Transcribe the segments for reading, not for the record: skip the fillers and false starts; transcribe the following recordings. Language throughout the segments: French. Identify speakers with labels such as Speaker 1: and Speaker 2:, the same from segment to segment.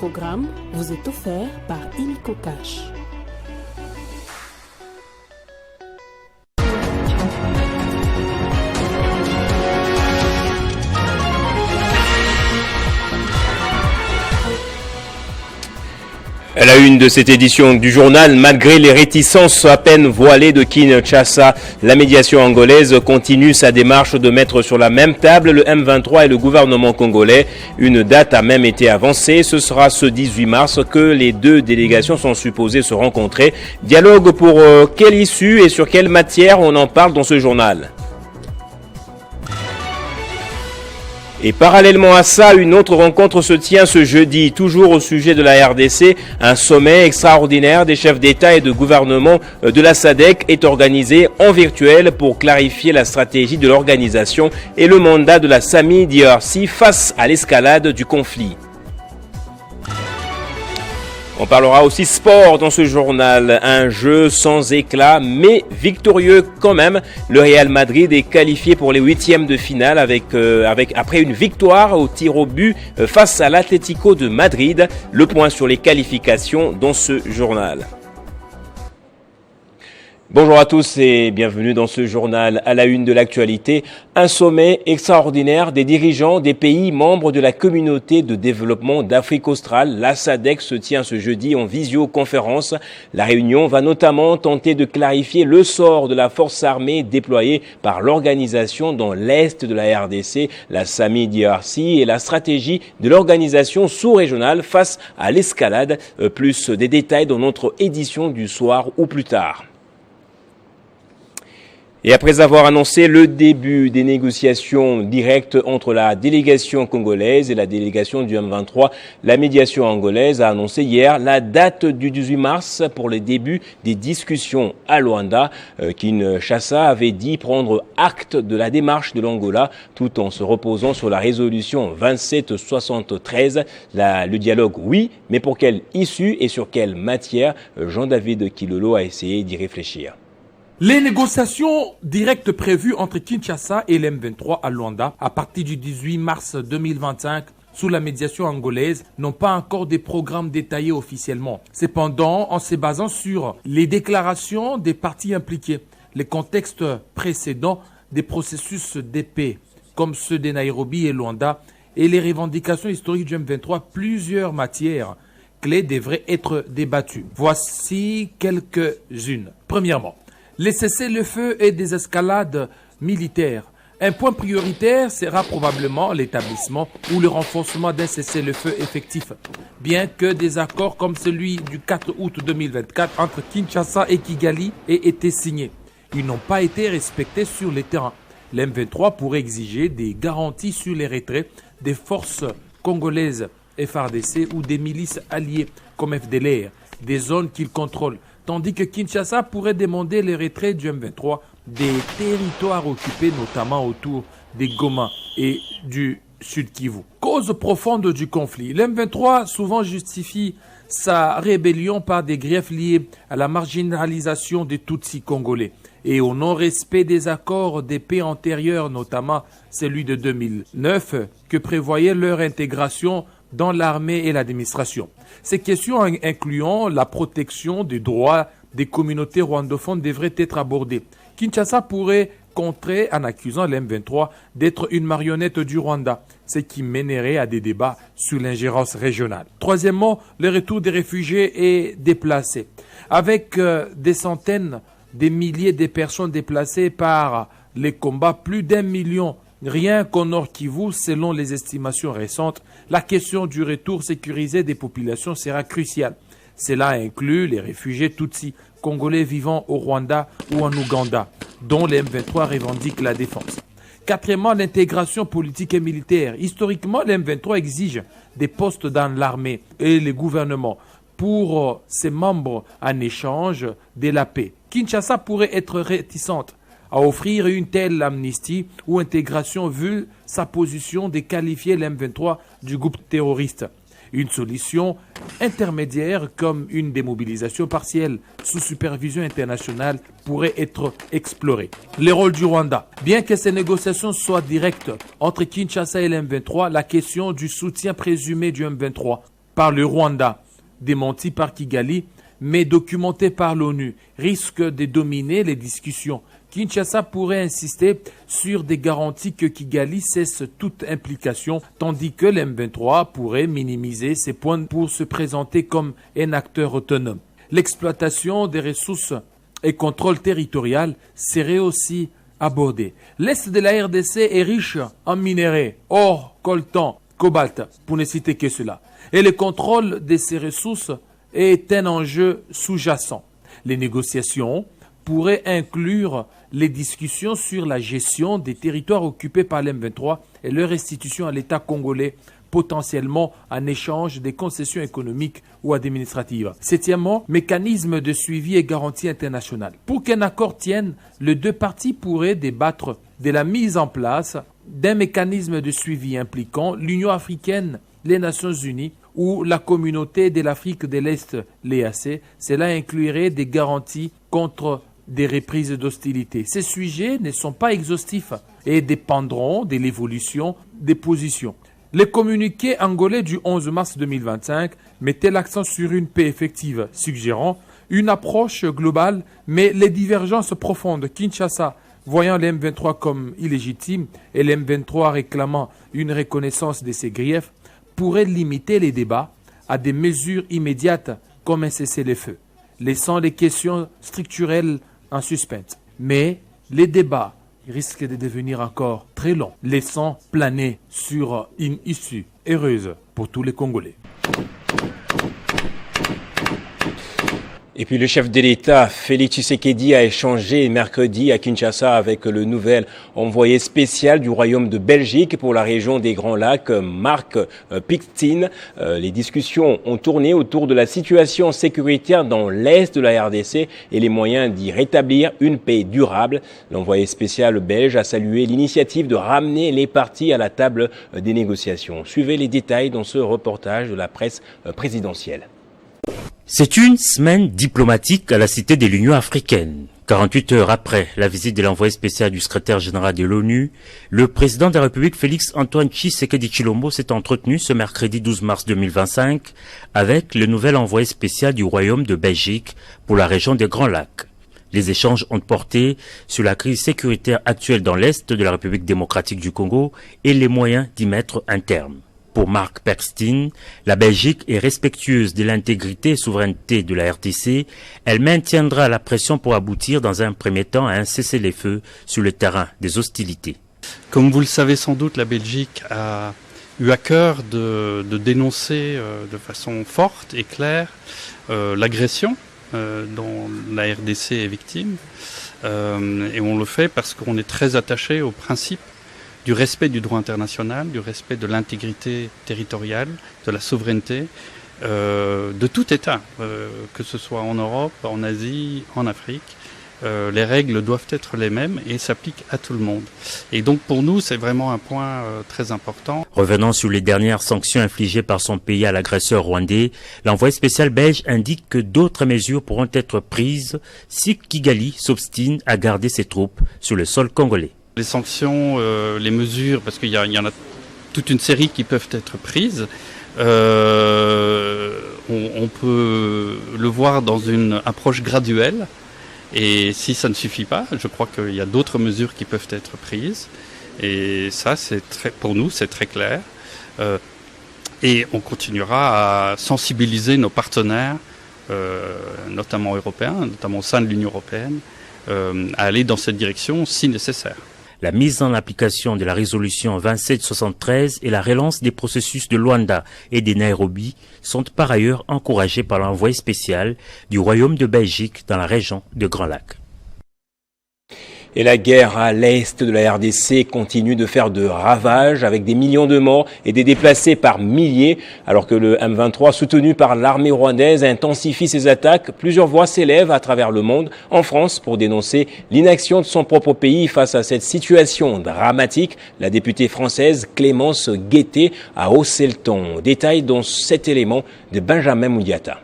Speaker 1: programme vous est offert par Illico Cash.
Speaker 2: À la une de cette édition du journal, malgré les réticences à peine voilées de Kinshasa, la médiation angolaise continue sa démarche de mettre sur la même table le M23 et le gouvernement congolais. Une date a même été avancée. Ce sera ce 18 mars que les deux délégations sont supposées se rencontrer. Dialogue pour quelle issue et sur quelle matière, on en parle dans ce journal. Et parallèlement à ça, une autre rencontre se tient ce jeudi, toujours au sujet de la RDC. Un sommet extraordinaire des chefs d'État et de gouvernement de la SADC est organisé en virtuel pour clarifier la stratégie de l'organisation et le mandat de la SAMI DRC face à l'escalade du conflit. On parlera aussi sport dans ce journal. Un jeu sans éclat, mais victorieux quand même. Le Real Madrid est qualifié pour les huitièmes de finale après une victoire au tir au but face à l'Atlético de Madrid. Le point sur les qualifications dans ce journal. Bonjour à tous et bienvenue dans ce journal à la une de l'actualité. Un sommet extraordinaire des dirigeants des pays membres de la communauté de développement d'Afrique australe. La SADC se tient ce jeudi en visioconférence. La réunion va notamment tenter de clarifier le sort de la force armée déployée par l'organisation dans l'est de la RDC, la SAMI DRC, et la stratégie de l'organisation sous-régionale face à l'escalade. Plus des détails dans notre édition du soir ou plus tard. Et après avoir annoncé le début des négociations directes entre la délégation congolaise et la délégation du M23, la médiation angolaise a annoncé hier la date du 18 mars pour le début des discussions à Luanda. Kinshasa avait dit prendre acte de la démarche de l'Angola tout en se reposant sur la résolution 2773. Le dialogue, oui, mais pour quelle issue et sur quelle matière? Jean-David Kilolo a essayé d'y réfléchir.
Speaker 3: Les négociations directes prévues entre Kinshasa et l'M23 à Luanda à partir du 18 mars 2025 sous la médiation angolaise n'ont pas encore des programmes détaillés officiellement. Cependant, en se basant sur les déclarations des parties impliquées, les contextes précédents des processus de paix, comme ceux de Nairobi et Luanda, et les revendications historiques du M23, plusieurs matières clés devraient être débattues. Voici quelques-unes. Premièrement, les cessez-le-feu et des escalades militaires. Un point prioritaire sera probablement l'établissement ou le renforcement d'un cessez-le-feu effectif. Bien que des accords comme celui du 4 août 2024 entre Kinshasa et Kigali aient été signés, ils n'ont pas été respectés sur le terrain. L'M23 pourrait exiger des garanties sur les retraits des forces congolaises FARDC ou des milices alliées comme FDLR, des zones qu'ils contrôlent, tandis que Kinshasa pourrait demander le retrait du M23 des territoires occupés, notamment autour des Goma et du Sud Kivu. Cause profonde du conflit. Le M23 souvent justifie sa rébellion par des griefs liés à la marginalisation des Tutsis congolais et au non-respect des accords de paix antérieurs, notamment celui de 2009, que prévoyait leur intégration dans l'armée et l'administration. Ces questions incluant la protection des droits des communautés rwandophones devraient être abordées. Kinshasa pourrait contrer en accusant l'M23 d'être une marionnette du Rwanda, ce qui mènerait à des débats sur l'ingérence régionale. Troisièmement, le retour des réfugiés et déplacés. Avec des centaines de milliers de personnes déplacées par les combats, plus d'1 million rien qu'au Nord Kivu, selon les estimations récentes, la question du retour sécurisé des populations sera cruciale. Cela inclut les réfugiés Tutsis congolais vivant au Rwanda ou en Ouganda, dont les M23 revendiquent la défense. Quatrièmement, l'intégration politique et militaire. Historiquement, les M23 exigent des postes dans l'armée et le gouvernement pour ses membres en échange de la paix. Kinshasa pourrait être réticente à offrir une telle amnistie ou intégration vu sa position de qualifier l'M23 du groupe terroriste. Une solution intermédiaire comme une démobilisation partielle sous supervision internationale pourrait être explorée. Le rôle du Rwanda. Bien que ces négociations soient directes entre Kinshasa et l'M23, la question du soutien présumé du M23 par le Rwanda, démenti par Kigali, mais documenté par l'ONU, risque de dominer les discussions. Kinshasa pourrait insister sur des garanties que Kigali cesse toute implication, tandis que l'M23 pourrait minimiser ses points pour se présenter comme un acteur autonome. L'exploitation des ressources et contrôle territorial serait aussi abordé. L'Est de la RDC est riche en minerais, or, coltan, cobalt, pour ne citer que cela. Et le contrôle de ces ressources est un enjeu sous-jacent. Les négociations pourraient inclure les discussions sur la gestion des territoires occupés par l'M23 et leur restitution à l'État congolais, potentiellement en échange des concessions économiques ou administratives. Septièmement, mécanisme de suivi et garantie internationale. Pour qu'un accord tienne, les deux parties pourraient débattre de la mise en place d'un mécanisme de suivi impliquant l'Union africaine, les Nations unies ou la communauté de l'Afrique de l'Est, l'EAC. Cela inclurait des garanties contre des reprises d'hostilité. Ces sujets ne sont pas exhaustifs et dépendront de l'évolution des positions. Le communiqué angolais du 11 mars 2025 mettait l'accent sur une paix effective, suggérant une approche globale, mais les divergences profondes. Kinshasa, voyant l'M23 comme illégitime et l'M23 réclamant une reconnaissance de ses griefs, pourrait limiter les débats à des mesures immédiates comme un cessez-le-feu, laissant les questions structurelles en suspens. Mais les débats risquent de devenir encore très longs, laissant planer sur une issue heureuse pour tous les Congolais.
Speaker 2: Et puis le chef de l'État, Félix Tshisekedi, a échangé mercredi à Kinshasa avec le nouvel envoyé spécial du Royaume de Belgique pour la région des Grands Lacs, Mark Pictin. Les discussions ont tourné autour de la situation sécuritaire dans l'est de la RDC et les moyens d'y rétablir une paix durable. L'envoyé spécial belge a salué l'initiative de ramener les parties à la table des négociations. Suivez les détails dans ce reportage de la presse présidentielle.
Speaker 4: C'est une semaine diplomatique à la Cité de l'Union africaine. 48 heures après la visite de l'envoyé spécial du secrétaire général de l'ONU, le président de la République Félix-Antoine Tshisekedi Tshilombo s'est entretenu ce mercredi 12 mars 2025 avec le nouvel envoyé spécial du Royaume de Belgique pour la région des Grands Lacs. Les échanges ont porté sur la crise sécuritaire actuelle dans l'Est de la République démocratique du Congo et les moyens d'y mettre un terme. Pour Mark Pictin, la Belgique est respectueuse de l'intégrité et souveraineté de la RDC. Elle maintiendra la pression pour aboutir dans un premier temps à un cessez-le-feu sur le terrain des hostilités.
Speaker 5: Comme vous le savez sans doute, la Belgique a eu à cœur de dénoncer de façon forte et claire l'agression dont la RDC est victime. Et on le fait parce qu'on est très attaché au principe du respect du droit international, du respect de l'intégrité territoriale, de la souveraineté de tout État, que ce soit en Europe, en Asie, en Afrique. Les règles doivent être les mêmes et s'appliquent à tout le monde. Et donc pour nous, c'est vraiment un point très important.
Speaker 4: Revenant sur les dernières sanctions infligées par son pays à l'agresseur rwandais, l'envoyé spécial belge indique que d'autres mesures pourront être prises si Kigali s'obstine à garder ses troupes sur le sol congolais.
Speaker 5: Les sanctions, les mesures, parce qu'il y en a toute une série qui peuvent être prises, on peut le voir dans une approche graduelle. Et si ça ne suffit pas, je crois qu'il y a d'autres mesures qui peuvent être prises. Et ça, pour nous, c'est très clair. Et on continuera à sensibiliser nos partenaires, notamment européens, notamment au sein de l'Union européenne, à aller dans cette direction si nécessaire.
Speaker 4: La mise en application de la résolution 2773 et la relance des processus de Luanda et de Nairobi sont par ailleurs encouragés par l'envoyé spécial du Royaume de Belgique dans la région de Grands Lacs.
Speaker 2: Et la guerre à l'est de la RDC continue de faire de ravages avec des millions de morts et des déplacés par milliers. Alors que le M23, soutenu par l'armée rwandaise, intensifie ses attaques, plusieurs voix s'élèvent à travers le monde, en France, pour dénoncer l'inaction de son propre pays face à cette situation dramatique. La députée française Clémence Guettet a haussé le ton. Détail dans cet élément de Benjamin Moudiata.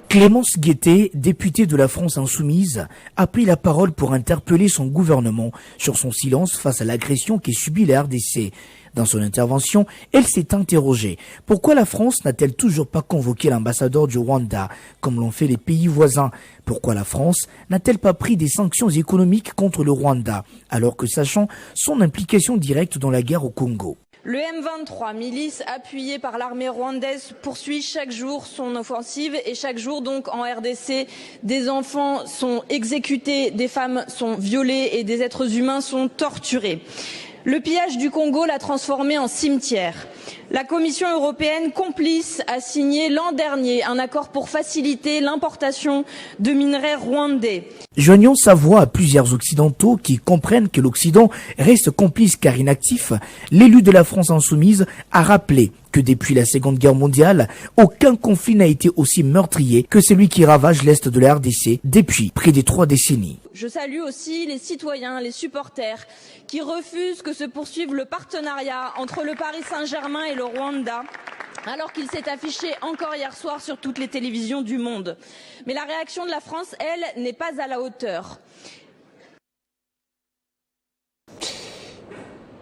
Speaker 6: Clémence Guettet, députée de la France Insoumise, a pris la parole pour interpeller son gouvernement sur son silence face à l'agression qu'est subie la RDC. Dans son intervention, elle s'est interrogée. Pourquoi la France n'a-t-elle toujours pas convoqué l'ambassadeur du Rwanda, comme l'ont fait les pays voisins? Pourquoi la France n'a-t-elle pas pris des sanctions économiques contre le Rwanda, alors que sachant son implication directe dans la guerre au Congo?
Speaker 7: Le M23, milice appuyée par l'armée rwandaise, poursuit chaque jour son offensive et chaque jour donc en RDC, des enfants sont exécutés, des femmes sont violées et des êtres humains sont torturés. Le pillage du Congo l'a transformé en cimetière. La Commission européenne, complice, a signé l'an dernier un accord pour faciliter l'importation de minerais rwandais.
Speaker 6: Joignons sa voix à plusieurs occidentaux qui comprennent que l'Occident reste complice car inactif. L'élu de la France Insoumise a rappelé que depuis la Seconde Guerre mondiale, aucun conflit n'a été aussi meurtrier que celui qui ravage l'Est de la RDC depuis près de 3 décennies.
Speaker 7: Je salue aussi les citoyens, les supporters qui refusent que se poursuive le partenariat entre le Paris Saint-Germain et le Rwanda, alors qu'il s'est affiché encore hier soir sur toutes les télévisions du monde. Mais la réaction de la France, elle, n'est pas à la hauteur.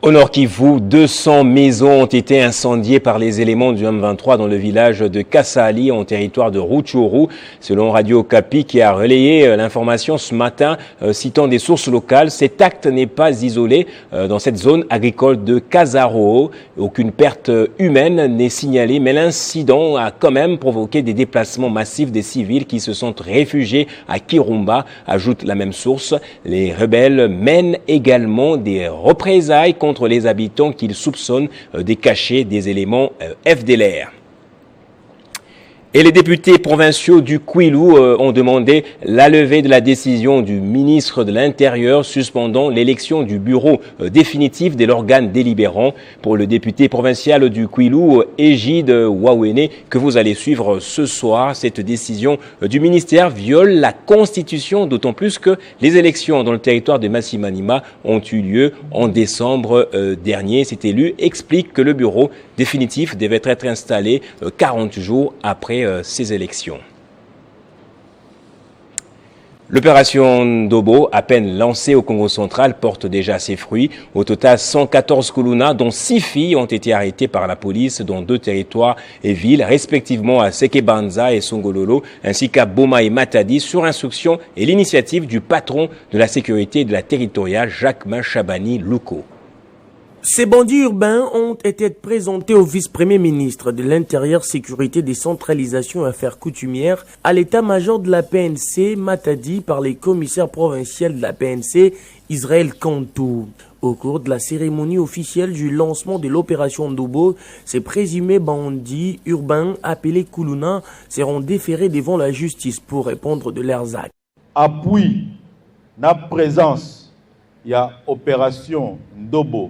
Speaker 2: Au Nord Kivu, 200 maisons ont été incendiées par les éléments du M23 dans le village de Kasali, en territoire de Rutshuru. Selon Radio Okapi, qui a relayé l'information ce matin, citant des sources locales, cet acte n'est pas isolé dans cette zone agricole de Kazaro. Aucune perte humaine n'est signalée, mais l'incident a quand même provoqué des déplacements massifs des civils qui se sont réfugiés à Kirumba, ajoute la même source. Les rebelles mènent également des représailles contre les habitants qu'ils soupçonnent de cacher des éléments FDLR. Et les députés provinciaux du Kwilu ont demandé la levée de la décision du ministre de l'Intérieur suspendant l'élection du bureau définitif de l'organe délibérant. Pour le député provincial du Kwilu, Égide Wawene, que vous allez suivre ce soir, cette décision du ministère viole la Constitution, d'autant plus que les élections dans le territoire de Massimanima ont eu lieu en décembre dernier. Cet élu explique que le bureau définitif devait être installé 40 jours après ces élections. L'opération Ndobo, à peine lancée au Congo central, porte déjà ses fruits. Au total, 114 Kuluna, dont 6 filles, ont été arrêtées par la police dans 2 territoires et villes, respectivement à Sekebanza et Songololo, ainsi qu'à Boma et Matadi, sur instruction et l'initiative du patron de la sécurité de la territoriale, Jacques Chabani Louko.
Speaker 8: Ces bandits urbains ont été présentés au vice-premier ministre de l'Intérieur, Sécurité, Décentralisation et Affaires coutumières à l'état-major de la PNC, Matadi, par les commissaires provinciaux de la PNC, Israël Kantou. Au cours de la cérémonie officielle du lancement de l'opération Ndobo, ces présumés bandits urbains appelés Kuluna seront déférés devant la justice pour répondre de leurs actes.
Speaker 9: Appui, la présence, il y a opération Ndobo.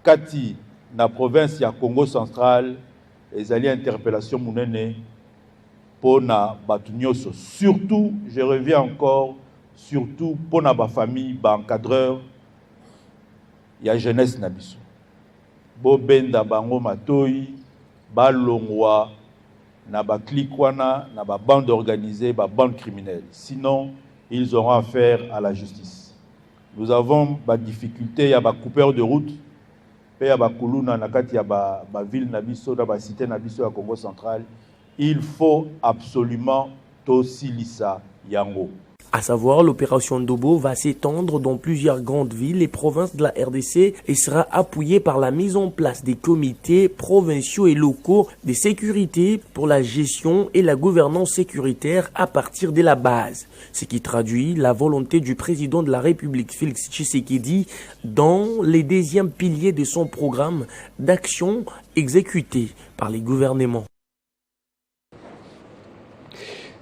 Speaker 9: Kati, na province ya Congo central, les alliés interpellation mounene pour na batunyoso. Surtout, je reviens encore, surtout pour na ba famille, ba encadreur, ya jeunesse na biso. Bo benda bango matoi, ba longwa, na ba klikwana, na ba bande organisée, ba bande criminelle. Sinon, ils auront affaire à la justice. Nous avons ba difficulté, ya ba coupeur de route. Il faut absolument Tosilisa Yango.
Speaker 8: À savoir, l'opération Ndobo va s'étendre dans plusieurs grandes villes et provinces de la RDC et sera appuyée par la mise en place des comités provinciaux et locaux de sécurité pour la gestion et la gouvernance sécuritaire à partir de la base. Ce qui traduit la volonté du président de la République, Félix Tshisekedi, dans les 2e piliers de son programme d'action exécuté par les gouvernements.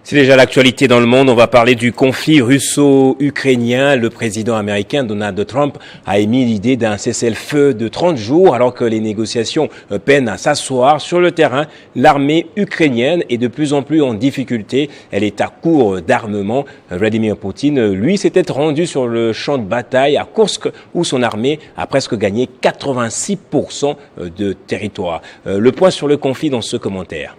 Speaker 2: C'est déjà l'actualité dans le monde. On va parler du conflit russo-ukrainien. Le président américain Donald Trump a émis l'idée d'un cessez-le-feu de 30 jours alors que les négociations peinent à s'asseoir. Sur le terrain, l'armée ukrainienne est de plus en plus en difficulté. Elle est à court d'armement. Vladimir Poutine, lui, s'était rendu sur le champ de bataille à Kursk où son armée a presque gagné 86% de territoire. Le point sur le conflit dans ce commentaire.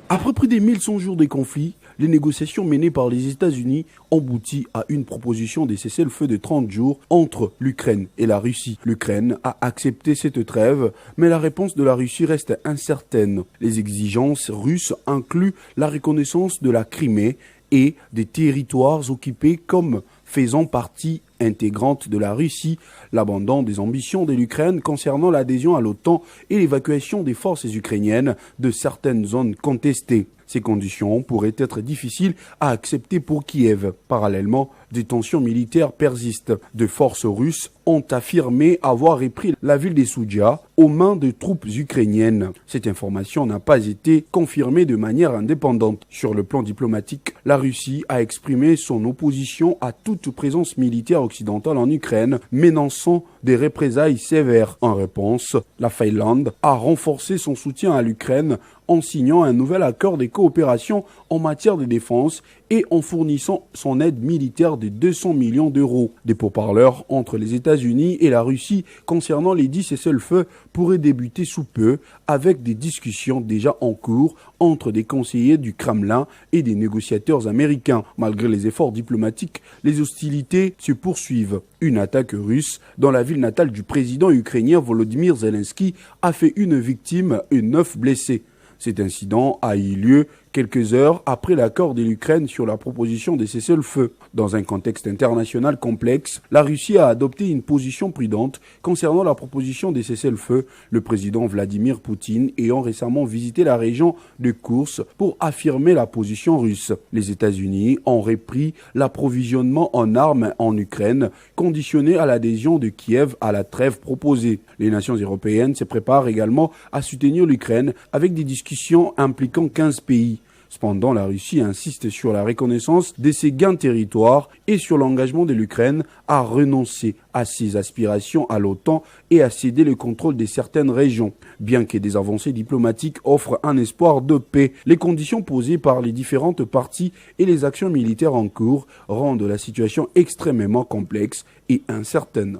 Speaker 10: Après plus de 1100 jours de conflit, les négociations menées par les États-Unis ont abouti à une proposition de cessez-le-feu de 30 jours entre l'Ukraine et la Russie. L'Ukraine a accepté cette trêve, mais la réponse de la Russie reste incertaine. Les exigences russes incluent la reconnaissance de la Crimée et des territoires occupés comme faisant partie intégrante de la Russie, l'abandon des ambitions de l'Ukraine concernant l'adhésion à l'OTAN et l'évacuation des forces ukrainiennes de certaines zones contestées. Ces conditions pourraient être difficiles à accepter pour Kiev. Parallèlement, des tensions militaires persistent. Des forces russes ont affirmé avoir repris la ville de Soudia aux mains de troupes ukrainiennes. Cette information n'a pas été confirmée de manière indépendante. Sur le plan diplomatique, la Russie a exprimé son opposition à toute présence militaire occidentale en Ukraine, menaçant des représailles sévères. En réponse, la Finlande a renforcé son soutien à l'Ukraine en signant un nouvel accord de coopération en matière de défense et en fournissant son aide militaire de 200 millions d'euros. Des pourparlers entre les États-Unis et la Russie concernant les 10 cessez-le-feu pourraient débuter sous peu avec des discussions déjà en cours entre des conseillers du Kremlin et des négociateurs américains. Malgré les efforts diplomatiques, les hostilités se poursuivent. Une attaque russe dans la ville natale du président ukrainien Volodymyr Zelensky a fait une victime et 9 blessés. Cet incident a eu lieu quelques heures après l'accord de l'Ukraine sur la proposition de cessez-le-feu. Dans un contexte international complexe, la Russie a adopté une position prudente concernant la proposition de cessez-le-feu, le président Vladimir Poutine ayant récemment visité la région de Koursk pour affirmer la position russe. Les États-Unis ont repris l'approvisionnement en armes en Ukraine, conditionné à l'adhésion de Kiev à la trêve proposée. Les nations européennes se préparent également à soutenir l'Ukraine avec des discussions impliquant 15 pays. Cependant, la Russie insiste sur la reconnaissance de ses gains de territoire et sur l'engagement de l'Ukraine à renoncer à ses aspirations à l'OTAN et à céder le contrôle de certaines régions. Bien que des avancées diplomatiques offrent un espoir de paix, les conditions posées par les différentes parties et les actions militaires en cours rendent la situation extrêmement complexe et incertaine.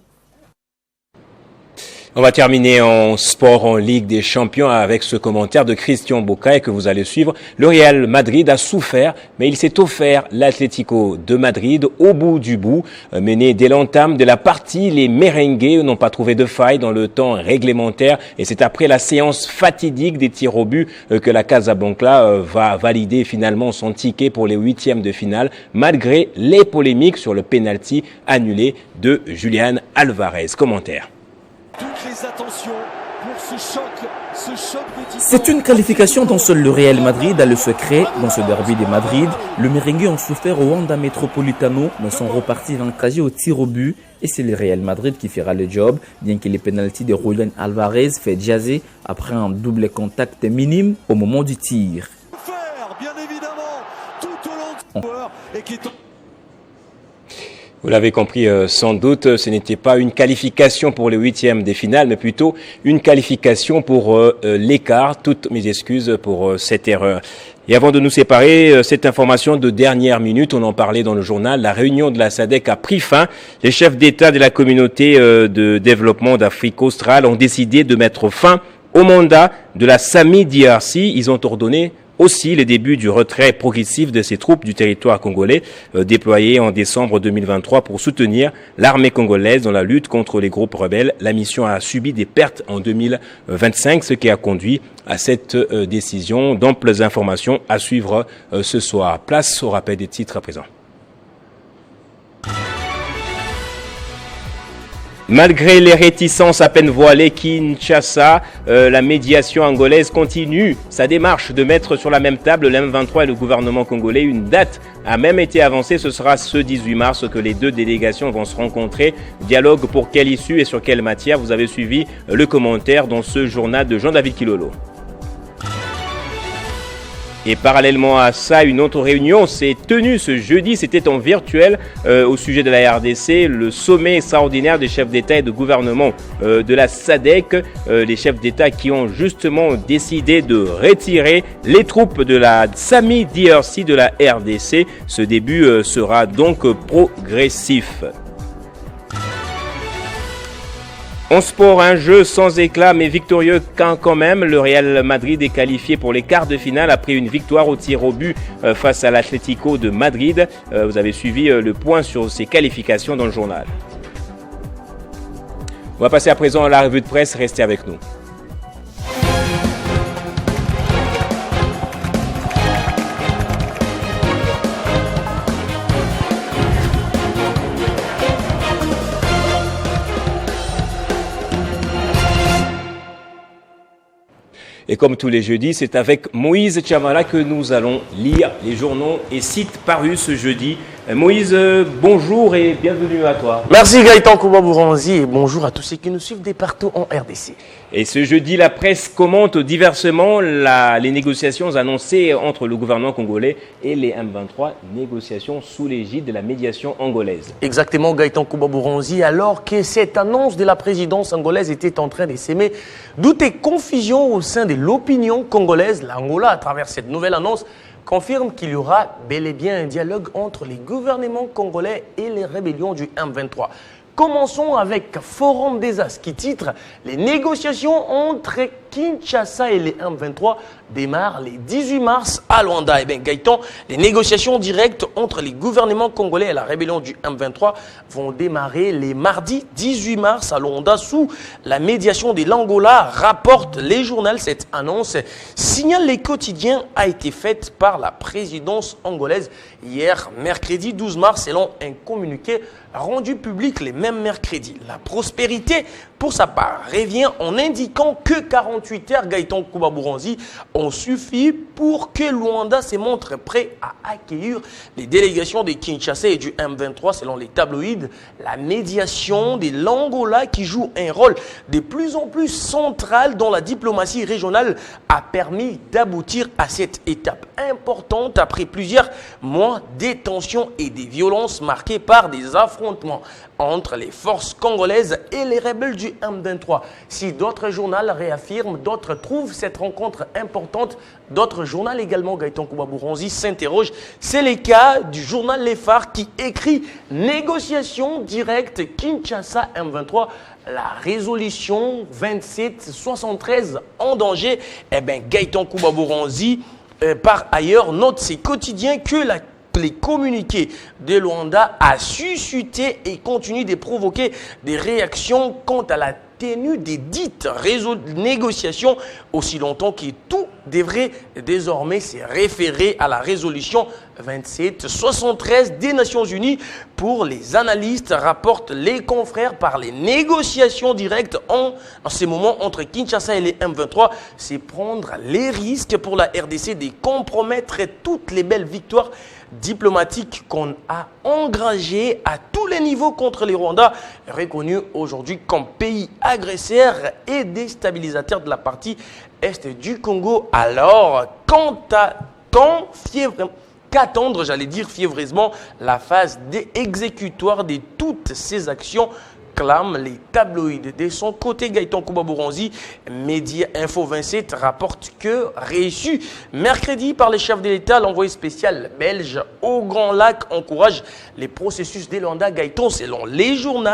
Speaker 2: On va terminer en sport en Ligue des Champions avec ce commentaire de Christian Bocaille que vous allez suivre. Le Real Madrid a souffert, mais il s'est offert l'Atlético de Madrid au bout du bout. Mené dès l'entame de la partie, les merengues n'ont pas trouvé de faille dans le temps réglementaire et c'est après la séance fatidique des tirs au but que la Casablanca va valider finalement son ticket pour les huitièmes de finale, malgré les polémiques sur le penalty annulé de Julián Alvarez. Commentaire.
Speaker 11: Toutes les attentions pour ce choc de titre.
Speaker 12: C'est une qualification dont seul le Real Madrid a le secret. Dans ce derby de Madrid, le merengue ont souffert au Wanda Metropolitano, mais sont repartis vainqueurs au tir au but. Et c'est le Real Madrid qui fera le job, bien que les pénaltys de Julián Alvarez fait jaser après un double contact minime au moment du tir.
Speaker 11: Bien évidemment, tout au long du joueur et qui est...
Speaker 2: Vous l'avez compris sans doute, ce n'était pas une qualification pour les huitièmes des finales, mais plutôt une qualification pour l'écart. Toutes mes excuses pour cette erreur. Et avant de nous séparer, cette information de dernière minute, on en parlait dans le journal, la réunion de la SADC a pris fin. Les chefs d'État de la communauté de développement d'Afrique australe ont décidé de mettre fin au mandat de la SAMI DRC. Ils ont ordonné aussi les débuts du retrait progressif de ces troupes du territoire congolais déployées en décembre 2023 pour soutenir l'armée congolaise dans la lutte contre les groupes rebelles. La mission a subi des pertes en 2025, ce qui a conduit à cette décision. D'amples informations à suivre ce soir. Place au rappel des titres à présent. Malgré les réticences à peine voilées, Kinshasa, la médiation angolaise continue sa démarche de mettre sur la même table le M23 et le gouvernement congolais. Une date a même été avancée, ce sera ce 18 mars que les deux délégations vont se rencontrer. Dialogue pour quelle issue et sur quelle matière? Vous avez suivi le commentaire dans ce journal de Jean-David Kilolo. Et parallèlement à ça, une autre réunion s'est tenue ce jeudi, c'était en virtuel au sujet de la RDC, le sommet extraordinaire des chefs d'État et de gouvernement de la SADC, les chefs d'État qui ont justement décidé de retirer les troupes de la SAMI DRC de la RDC. Ce début sera donc progressif. En sport, un jeu sans éclat mais victorieux quand même. Le Real Madrid est qualifié pour les quarts de finale après une victoire au tir au but face à l'Atlético de Madrid. Vous avez suivi le point sur ces qualifications dans le journal. On va passer à présent à la revue de presse. Restez avec nous. Et comme tous les jeudis, c'est avec Moïse Chamala que nous allons lire les journaux et sites parus ce jeudi. Moïse, bonjour et bienvenue à toi.
Speaker 8: Merci Gaëtan Kouba-Bouranzi et bonjour à tous ceux qui nous suivent de partout en RDC.
Speaker 2: Et ce jeudi, la presse commente diversement les négociations annoncées entre le gouvernement congolais et les M23, négociations sous l'égide de la médiation angolaise.
Speaker 8: Exactement Gaëtan Kouba-Bouranzi, alors que cette annonce de la présidence angolaise était en train de s'aimer doute et confusion au sein de l'opinion congolaise, l'Angola, à travers cette nouvelle annonce, confirme qu'il y aura bel et bien un dialogue entre les gouvernements congolais et les rébellions du M23. Commençons avec Forum des As qui titre « Les négociations entre Kinshasa et les M23 démarrent les 18 mars à Luanda ». Eh bien Gaëtan, les négociations directes entre les gouvernements congolais et la rébellion du M23 vont démarrer les mardis 18 mars à Luanda sous la médiation de l'Angola, rapporte les journaux. Cette annonce, signale les quotidiens, a été faite par la présidence angolaise hier, mercredi 12 mars, selon un communiqué rendu public les mêmes mercredis. La prospérité, pour sa part, revient en indiquant que 48 heures, Gaëtan Kouba-Bouranzi, ont suffi pour que Luanda se montre prêt à accueillir les délégations de Kinshasa et du M23 selon les tabloïds. La médiation de l'Angola, qui joue un rôle de plus en plus central dans la diplomatie régionale, a permis d'aboutir à cette étape importante après plusieurs mois de tensions et de violences marquées par des affrontements entre les forces congolaises et les rebelles du M23. Si d'autres journaux réaffirment, d'autres trouvent cette rencontre importante, d'autres journaux également, Gaëtan Kouba-Bouranzi, s'interrogent. C'est le cas du journal Les Phares qui écrit « Négociation directe Kinshasa M23 ». La résolution 2773 en danger. Eh bien, Gaëtan Kouba-Bouranzi, par ailleurs, note ces quotidiens que les communiqués de Luanda a suscité et continue de provoquer des réactions quant à la tenue des dites négociations, aussi longtemps que tout devrait désormais se référer à la résolution 2773 des Nations Unies. Pour les analystes, rapportent les confrères, par les négociations directes en ces moments entre Kinshasa et les M23, c'est prendre les risques pour la RDC de compromettre toutes les belles victoires diplomatiques qu'on a engagées à tous les niveaux contre les Rwandais, reconnus aujourd'hui comme pays agresseur et déstabilisateur de la partie est du Congo. Alors, qu'attendre, j'allais dire fiévreusement, la phase exécutoire de toutes ces actions, clament les tabloïds. De son côté, Gaëtan Kouba-Bouranzi, Média Info 27, rapporte que, reçu mercredi par les chefs de l'État, l'envoyé spécial belge au Grand Lac encourage les processus de Luanda. Gaëtan, selon les journaux,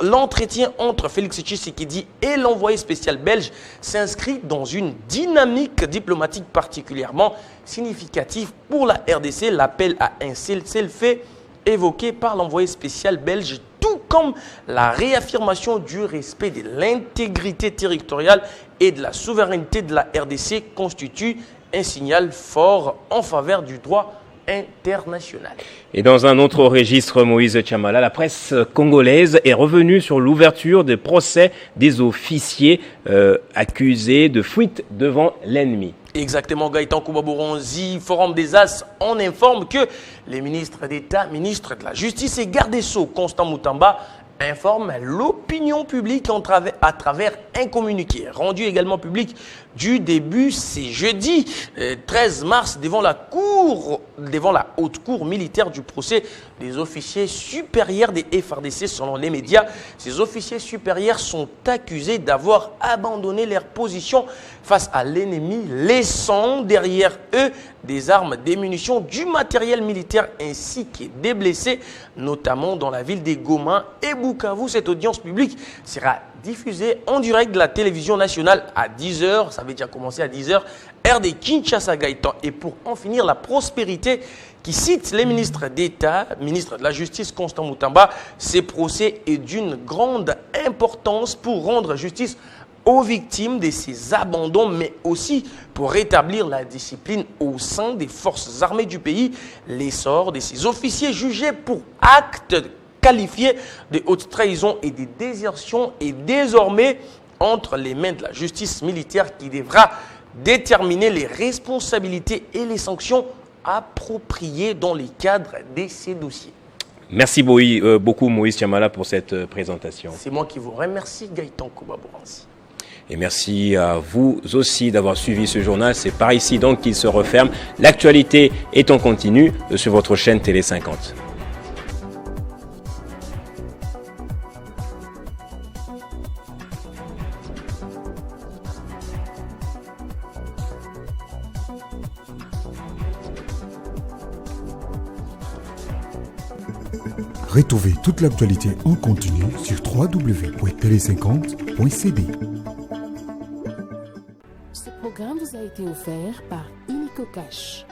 Speaker 8: l'entretien entre Félix Tshisekedi et l'envoyé spécial belge s'inscrit dans une dynamique diplomatique particulièrement significative pour la RDC. L'appel à un cessez-le-feu évoqué par l'envoyé spécial belge, tout comme la réaffirmation du respect de l'intégrité territoriale et de la souveraineté de la RDC, constitue un signal fort en faveur du droit international.
Speaker 2: Et dans un autre registre, Moïse Chamala, la presse congolaise est revenue sur l'ouverture des procès des officiers accusés de fuite devant l'ennemi.
Speaker 8: Exactement, Gaëtan Kouba-Bouranzi, Forum des As, on informe que les ministres d'État, ministres de la Justice et garde des Sceaux, Constant Moutamba, informe l'opinion publique à travers un communiqué rendu également public du début, c'est jeudi 13 mars, devant la haute cour militaire du procès des officiers supérieurs des FARDC. Selon les médias, ces officiers supérieurs sont accusés d'avoir abandonné leur position face à l'ennemi, laissant derrière eux des armes, des munitions, du matériel militaire ainsi que des blessés, notamment dans la ville de Goma et Bukavu. Cette audience publique sera diffusé en direct de la télévision nationale à 10h. Ça avait déjà commencé à 10h. RD Kinshasa Gaëtan. Et pour en finir, la prospérité qui cite les ministres d'État, ministre de la Justice Constant Moutamba. Ces procès est d'une grande importance pour rendre justice aux victimes de ces abandons, mais aussi pour rétablir la discipline au sein des forces armées du pays. L'essor de ces officiers jugés pour actes qualifiés de haute trahison et de désertion est désormais entre les mains de la justice militaire qui devra déterminer les responsabilités et les sanctions appropriées dans les cadres de ces dossiers.
Speaker 2: Merci beaucoup Moïse Chamala pour cette présentation.
Speaker 8: C'est moi qui vous remercie, Gaëtan Kouba-Boransi.
Speaker 2: Et merci à vous aussi d'avoir suivi ce journal. C'est par ici donc qu'il se referme. L'actualité est en continu sur votre chaîne Télé 50.
Speaker 13: Retrouvez toute l'actualité en continu sur www.tele50.cb.
Speaker 1: Ce programme vous a été offert par Illico Cash.